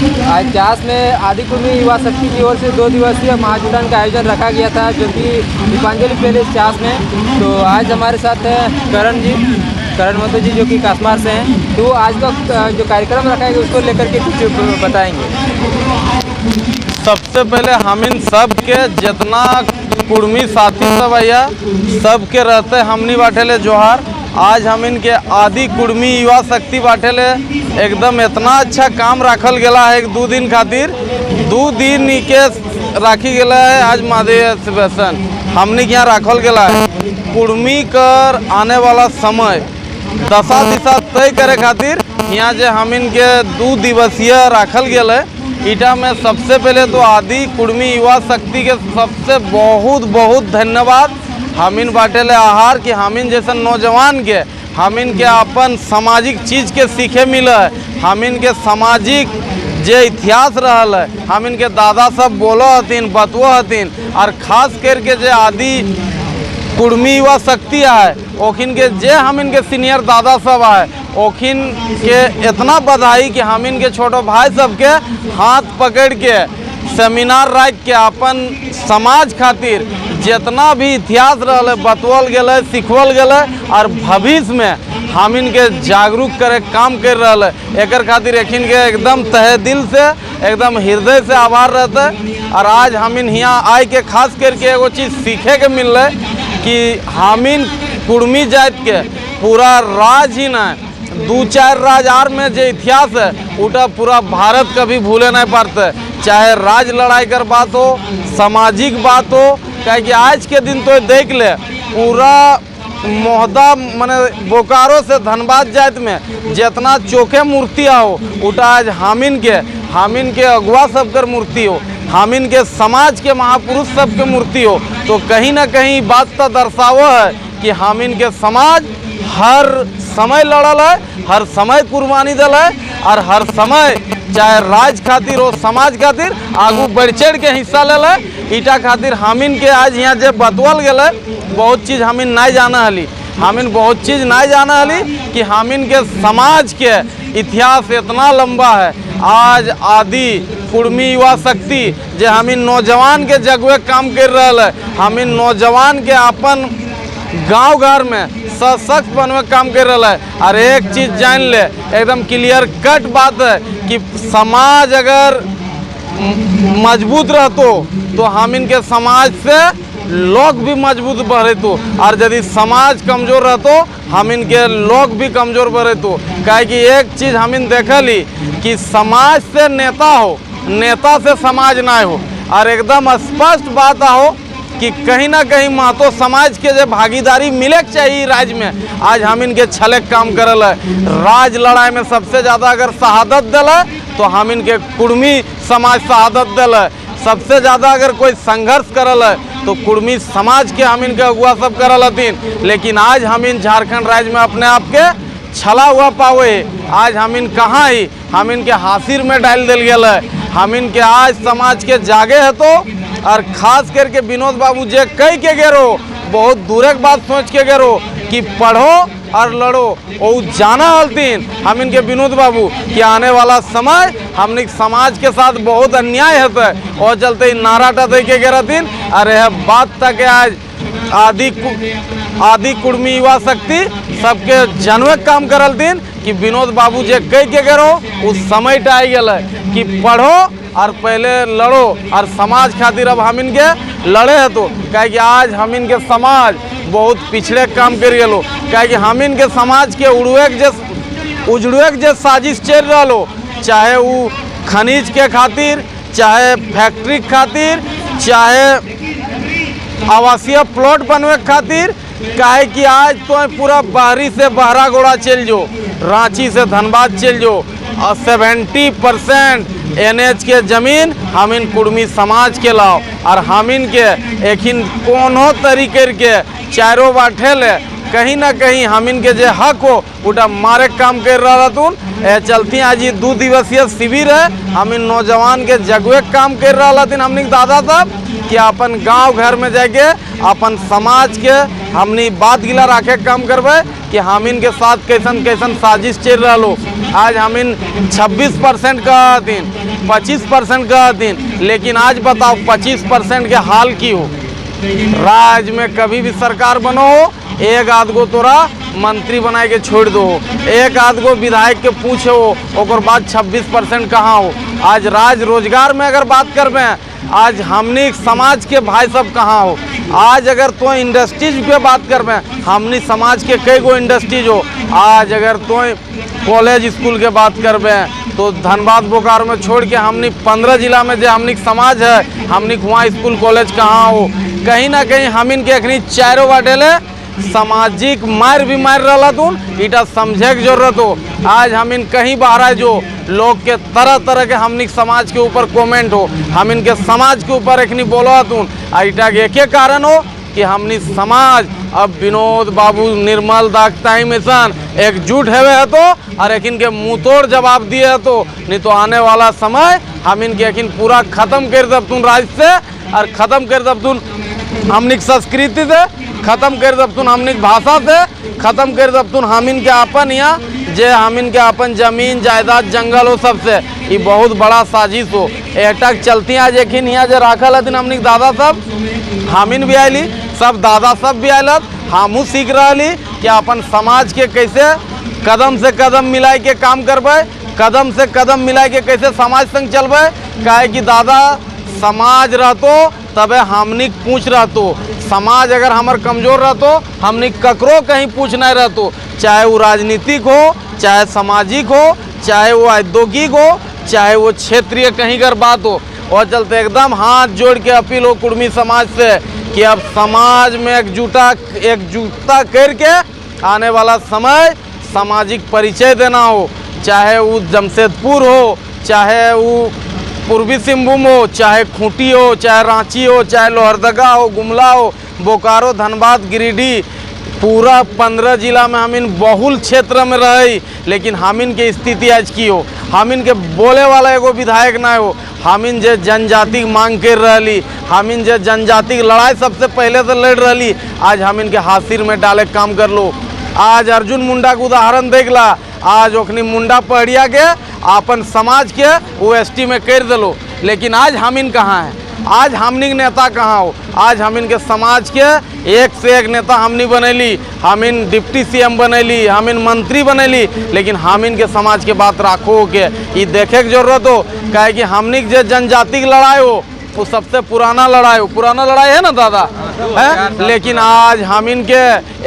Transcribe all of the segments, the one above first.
आज चास में आदि कुर्मी युवा शक्ति की ओर से 2 दिवसीय महाजुटान का आयोजन रखा गया था, जो कि दीपांजलि पैलेस चास में। तो आज हमारे साथ है करण महतो जी, जो कि कासमार से हैं। तो आज का जो कार्यक्रम रखा है उसको लेकर के कुछ बताएंगे। सबसे पहले हम इन सब के जितना कुर्मी साथी सब आया सबके रहते हमनी बाटेले जोहार। आज हम इनके आदि कुर्मी युवा शक्ति बाटेले एकदम इतना अच्छा काम रखल गया है। 2 दिन खातिर 2 दिन के राखी गया है। आज महादेव वेसन हमनी के यहाँ रखल गया है। कुर्मी कर आने वाला समय दशा दिशा तय करे खातिर यहाँ जे हम इनके 2 दिवसीय रखल गया है। ईटा में सबसे पहले तो आदि कुर्मी युवा शक्ति के सबसे बहुत बहुत धन्यवाद हम इन बाटेले आहार कि हम इन जैसे नौजवान के हम इनके अपन सामाजिक चीज़ के सीखे मिले है। हम इनके सामाजिक जे इतिहास रहल है हम इनके दादा सब बोलो हथिन बतवो हथिन। और खास करके जे आदि कुर्मी युवा शक्ति है ओखिन के जे हम इनके सीनियर दादा सब है ओखिन के इतना बधाई कि हम इनके छोटो भाई सबके हाथ पकड़ के सेमिनार रख के अपन समाज खातिर जितना भी इतिहास रहल है बतवल गया सिखवल गया और भविष्य में हम इनके जागरूक करे काम कर रहा है। एक खातिर एखिन के एकदम तहे दिल से एकदम हृदय से आभार रहते। और आज हम इन यहाँ आए के खास करके एगो चीज़ सीखे के मिल रहा है कि हम इन कुर्मी जात के पूरा राज ही ना 2-4 राज आर में जो इतिहास है उटा पूरा भारत कभी भूले नहीं पाते। चाहे राज लड़ाई कर बात हो सामाजिक बात हो, क्या आज के दिन तो देख ले पूरा मोहदा माने बोकारो से धनबाद जात में जितना चोखे मूर्तियाँ हो उटा आज हामिन के अगुआ सबकर मूर्ति हो, हामिन के समाज के महापुरुष सब के मूर्ति हो। तो कहीं ना कहीं बात तो दर्शावो है कि हामिन के समाज हर समय लड़ल है, हर समय कुर्बानी दल है और हर समय चाहे राज खातिर हो समाज खातिर आगू बढ़ चढ़ के हिस्सा ले है। ईटा खातिर हमिन के आज यहाँ जब बतवल गया बहुत चीज़ हमिन नहीं जाना हली। हमिन बहुत चीज़ नहीं जाना हली कि हमिन के समाज के इतिहास इतना लंबा है। आज आदि कुर्मी युवा शक्ति जे हमिन नौजवान के जगवे काम कर रहा है, हमिन नौजवान के अपन गांव घर में सशक्त बनवे काम कर रहा है। और एक चीज़ जान ले एकदम क्लियर कट बात है कि समाज अगर मजबूत रहतो तो हम इनके समाज से लोग भी मजबूत बढ़े तो, और यदि समाज कमज़ोर रहतो हम इनके लोग भी कमज़ोर बढ़े तो। काहे कि एक चीज़ हम इन देखली कि समाज से नेता हो, नेता से समाज ना हो। और एकदम स्पष्ट बात हो कि कहीं ना कहीं महतो समाज के जो भागीदारी मिले के चाहिए राज्य में, आज हम इनके छले काम करल है। राज लड़ाई में सबसे ज़्यादा अगर शहादत दिल है तो हम इनके कुर्मी समाज शहादत दिल है। सबसे ज़्यादा अगर कोई संघर्ष करल है तो कुर्मी समाज के हम इनके अगुआ सब करल हथिन। लेकिन आज हम इन झारखंड राज्य में अपने आप के छला हुआ पावे। आज हम इन कहाँ ही हम इनके हासिर में डाल दिल गया है। हम इनके आज समाज के जागे है तो, और ख़ास करके विनोद बाबू जे कह के गेरो बहुत दूर की बात सोच के गेरो कि पढ़ो और लड़ो और जाना हलतीन हम इनके विनोद बाबू कि आने वाला समय हमने समाज के साथ बहुत अन्याय होता है और चलते नाराटा दे के गेरतीन। और यह बात तक आज आदि कुर्मी युवा शक्ति सबके जनवे काम करल दिन कि विनोद बाबू जे कह के गेरो उस समय आई गया कि पढ़ो और पहले लड़ो और समाज खातिर अब हम इनके लड़े है। तो क्या कि आज हम इनके समाज बहुत पिछड़े काम कर गलो, क्या कि हम इनके समाज के उजड़ुए के साजिश चल रहा हो, चाहे वो खनिज के खातिर, चाहे फैक्ट्री खातिर, चाहे आवासीय प्लॉट बनवे खातिर। काहे कि आज तो पूरा बाहरी से बहरा गोड़ा चल जो, रांची से धनबाद चल जो, और 70% NH के ज़मीन हम इन कुर्मी समाज के लाओ। और हम इन के एखिन कोनो तरीके के चारों बाठे ले कहीं ना कहीं हम इनके जे हक हो उटा मारे काम कर रहा तुन चलती आज ये 2 दिवसीय शिविर है। हम इन नौजवान के जगवे काम कर रहा दिन हमने दादा साहब कि अपन गांव घर में जाके अपन समाज के हमनी बात गिला रखे काम करबे कि हम इनके साथ कैसन कैसन साजिश चल रहा लो। आज हम इन 26% का दिन 25% का दिन, लेकिन आज बताओ 25% के हाल की हो। राज्य में कभी भी सरकार बनो एक आध गो तोरा मंत्री बनाए के छोड़ दो, एक आध गो विधायक के पूछो और बाद 26% कहाँ हो। आज राज रोजगार में अगर बात करबे आज हमनी समाज के भाई सब कहाँ हो। आज अगर तो इंडस्ट्रीज पे बात करबे हमनी समाज के कई गो इंडस्ट्रीज हो। आज अगर तो कॉलेज स्कूल के बात करबे तो धनबाद बोकारो में छोड़ के हमनी 15 जिला में जो हमनी समाज है हमनी वहाँ स्कूल कॉलेज कहाँ हो। कहीं ना कहीं हम इनके अखनी चारों बाटेले सामाजिक मार भी मार रहा तुन इटा समझे की जरूरत हो। आज हम इन कहीं बाहर जो लोग के तरह तरह के हमनी समाज के ऊपर कमेंट हो, हम इनके समाज के ऊपर एक नहीं बोला तुन इटा के एक कारण हो कि हमनी समाज अब विनोद बाबू निर्मल दागताई मिशन एकजुट है तो और एक इनके मुँह तोड़ जवाब दिए है तो नहीं तो आने वाला समय हम इनके यकीन पूरा खत्म कर दब तुन राज्य से और ख़त्म कर दब तुन हमनी संस्कृति से, ख़त्म कर दब तुन हमनी भाषा से, ख़त्म कर दब तुन हम इनके अपन यहाँ जे हम इनके अपन जमीन जायदाद जंगल हो सबसे। ये बहुत बड़ा साजिश हो एटक चलती आज एक यहाँ जो राखल हथिन हमनी दादा सब हमिन भी आयली सब दादा सब भी आयल हमू सीख रही कि अपन समाज के कैसे कदम से कदम मिलाई के काम करबे, कदम से कदम मिलाई के कैसे समाज संग चलबे। काहे कि दादा समाज रहतो तबे हमनी पूछ रहतो, समाज अगर हमार कमजोर रहतो हमनी ककरो कहीं पूछ नहीं रहतो, चाहे वो राजनीतिक हो, चाहे सामाजिक हो, चाहे वो औद्योगिक हो, चाहे वो क्षेत्रीय कहीं कर बात हो। और चलते एकदम हाथ जोड़ के अपील हो कुर्मी समाज से कि अब समाज में एकजुटता करके आने वाला समय सामाजिक परिचय देना हो, चाहे वो जमशेदपुर हो, चाहे वो पूर्वी सिंहभूम हो, चाहे खूंटी हो, चाहे रांची हो, चाहे लोहरदगा हो, गुमला हो, बोकारो, धनबाद, गिरिडीह, पूरा 15 जिला में हम इन बहुल क्षेत्र में रही। लेकिन हम इन के स्थिति आज की हो, हम इनके बोले वाला एगो विधायक ना हो। हम इन जे जनजाति मांग कर रही, हम इन जे जनजाति लड़ाई सबसे पहले से लड़ रही, आज हम इनके हासिर में डाले काम कर लो। आज अर्जुन मुंडा का उदाहरण देख ला, आज ओखनी मुंडा पहड़िया के अपन समाज के OST में कर दिलो। लेकिन आज हम इन कहाँ हैं, आज हमनी नेता कहाँ हो। आज हम इनके समाज के एक से एक नेता हमनी बनैली, हम इन डिप्टी CM बनैली, हम इन मंत्री बनैली, लेकिन हम इनके समाज के बात राखो के ये देखे की जरूरत हो। काहे कि हमनी जो जनजाति की लड़ाई हो वो सबसे पुराना लड़ाई हो, पुराना लड़ाई है ना दादा है। लेकिन आज हम इनके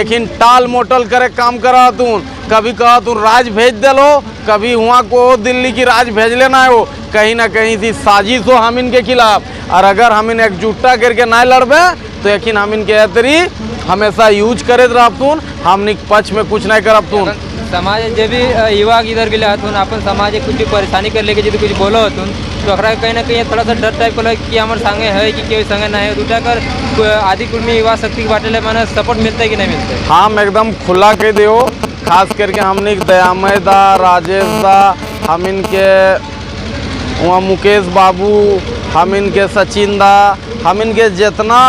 एक इन टाल मोटल करे काम करा तू, कभी कहा तू राज भेज दे लो, कभी हुआ को दिल्ली की राज भेज लेना हो। कहीं ना कहीं सी साजिश हो हम इनके खिलाफ। और अगर हम इन एकजुटता करके ना लड़बे तो यकीन हम इनके ऐतरी हमेशा यूज करे रहतून, हमनी पक्ष में कुछ नहीं करब तून। समाज जब भी युवा इधर के लिए हथुन अपन समाज कुछ भी परेशानी कर लेके यदि कुछ बोलो हथुन तो अखरा कहीं ना कहीं थोड़ा सा डर टाइप का कि हमारे संगे है कि कोई संगे ना है दूटा कर आदि कुर्मी युवा शक्ति के बाटे मैंने सपोर्ट मिलता है कि नहीं मिलता है। हम एकदम खुला कह दो, खास करके हमने दयामय दा, राजेश दा, हम इनके वहाँ मुकेश बाबू, हम इनके सचिन दा, हम इनके जितना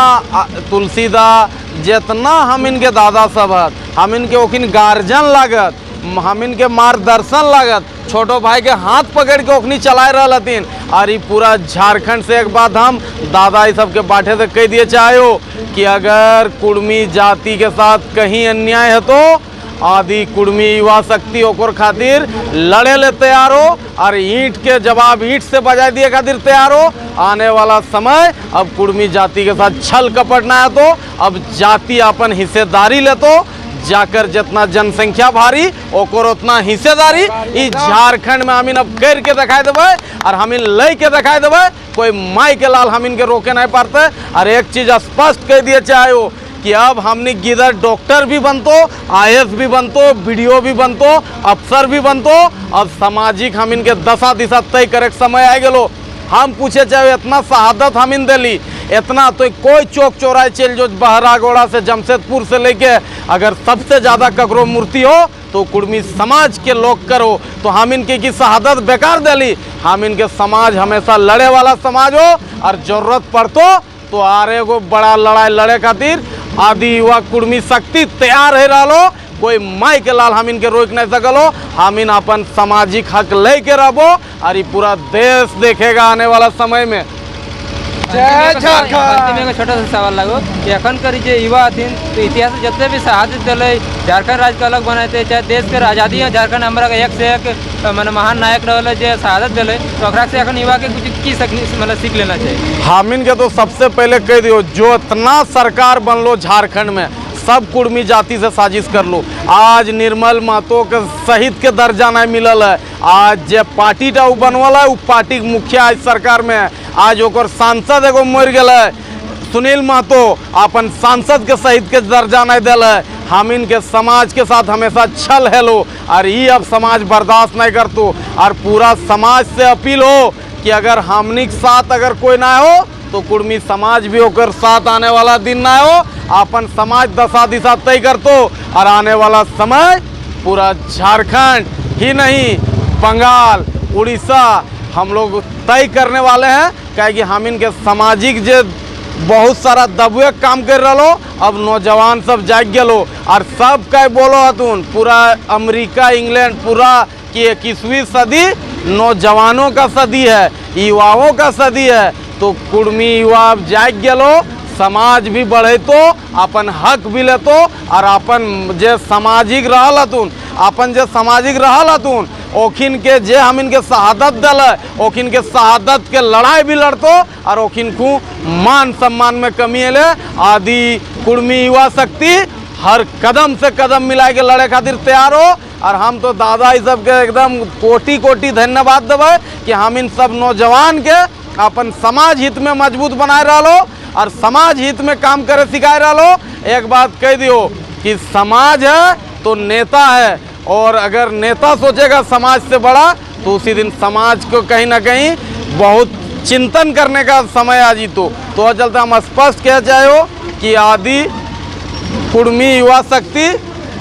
तुलसी दा, जितना हम इनके दादा सब है, हम इनके ओखिन गार्जियन लागत, हम इनके मार्गदर्शन लागत, छोटो भाई के हाथ पकड़ के ओखनी चलाए रहतीन। और ये पूरा झारखंड से एक बात हम दादा सब के बाटे से कह दिए चाहो कि अगर कुर्मी जाति के साथ कहीं अन्याय है तो आदि कुर्मी युवा शक्ति ओकर खातिर लड़े ले तैयार हो और ईंट के जवाब ईंट से बजा दिए खातिर तैयार हो। आने वाला समय अब कुर्मी जाति के साथ छल कपट ना है तो अब जाति अपन हिस्सेदारी ले तो जाकर जितना जनसंख्या भारी ओकर उतना हिस्सेदारी इस झारखंड में हम अब कर के दिखाई देवे और हम ले के दिखाई देवे। कोई माई के लाल हम इनके रोके नहीं पाते। और एक चीज स्पष्ट कह दिए चाहे हो कि अब हमने गिदर डॉक्टर भी बनतो, IAS भी बनतो, BDO भी बनतो, अफसर भी बनतो। अब सामाजिक हम इनके दशा दिशा तय करे समय आ गलो। हम पूछे चाहे इतना शहादत हम इन दिली, इतना तो कोई चौक चौराहे चल जो बहरागोड़ा से जमशेदपुर से लेके अगर सबसे ज़्यादा ककरो मूर्ति हो तो कुर्मी समाज के लोग करो। तो हम इनके की शहादत बेकार दिली। हम इनके समाज हमेशा लड़े वाला समाज हो और जरूरत पड़तो तो आरे को बड़ा लड़ाई लड़े खातिर आदि युवा कुर्मी शक्ति तैयार है रहो। कोई माई के लाल हम इनके रोक नहीं सकलो। हम इन अपन सामाजिक हक लेके रहो और ये पूरा देश देखेगा आने वाला समय में। जय झारखंड में छोटा सा सवाल लगो कि अखन करी जो युवा हथिन तो इतिहास जितने भी शहादत दिले झारखंड राज्य का अलग बनाते चाहे देश के आज़ादी है झारखंड हमारा एक से एक मन महान नायक रहा जो शहादत दिले तो अखरा से अखन युवा के कुछ की मतलब सीख लेना चाहिए। हम इनके तो सबसे पहले कह दियो जो इतना सरकार बनलो झारखंड में सब कुर्मी जाति से साजिश कर लो। आज निर्मल महतो के शहीद के दर्जा नहीं मिलल है। आज जे पार्टी टा बनवल है वो पार्टी के मुखिया आज सरकार में है। आज ओकर सांसद एगो मर गल है सुनील महतो अपन सांसद के शहीद के दर्जा नहीं दिल है। हम इनके समाज के साथ हमेशा छल हेलो और ये अब समाज बर्दाश्त नहीं करतो। और पूरा समाज से अपील हो कि अगर हमनी के साथ अगर कोई ना हो तो कुर्मी समाज भी होकर साथ आने वाला दिन ना हो। अपन समाज दशा दिशा तय करतो और आने वाला समय पूरा झारखंड ही नहीं बंगाल उड़ीसा हम लोग तय करने वाले हैं। क्या कि हम इनके सामाजिक जो बहुत सारा दबुए काम कर रहो अब नौजवान सब जाग गलो और सब कह बोलो हतुन पूरा अमेरिका इंग्लैंड पूरा कि 21वीं सदी नौजवानों का सदी है युवाओं का सदी है। तो कुर्मी युवा जाग गलो समाज भी बढ़े तो अपन हक भी लेतो और अपन जे सामाजिक रहल हतुन अपन जे सामाजिक रहल हतुन ओखिन के जे हम इनके शहादत दल ओखिन के शहादत के लड़ाई भी लड़तो और ओखिन को मान सम्मान में कमी है। आदि कुर्मी युवा शक्ति हर कदम से कदम मिला के लड़े खातिर तैयार हो। और हम तो दादा इस सब के एकदम कोटि कोटि धन्यवाद देवे कि हम इन सब नौजवान के अपन समाज हित में मजबूत बनाए रहो और समाज हित में काम करे सिखाए रहो। एक बात कह दियो कि समाज है तो नेता है और अगर नेता सोचेगा समाज से बड़ा तो उसी दिन समाज को कहीं ना कहीं बहुत चिंतन करने का समय आ जीतो। तो चलते हम स्पष्ट कह चाहे कि आदि कुर्मी युवा शक्ति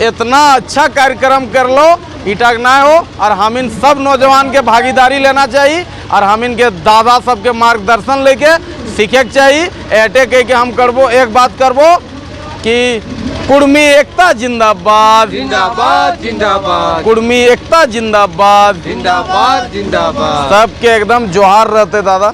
इतना अच्छा कार्यक्रम कर लो इटक ना हो और हम इन सब नौजवान के भागीदारी लेना चाहिए और हम इनके दादा सबके मार्गदर्शन लेके सीखे के चाहिए। ऐटे कह के हम करबो एक बात करबो कि कुर्मी एकता जिंदाबाद जिंदाबाद जिंदाबाद कुर्मी एकता जिंदाबाद जिंदाबाद जिंदाबाद सबके एकदम जोहार रहते दादा।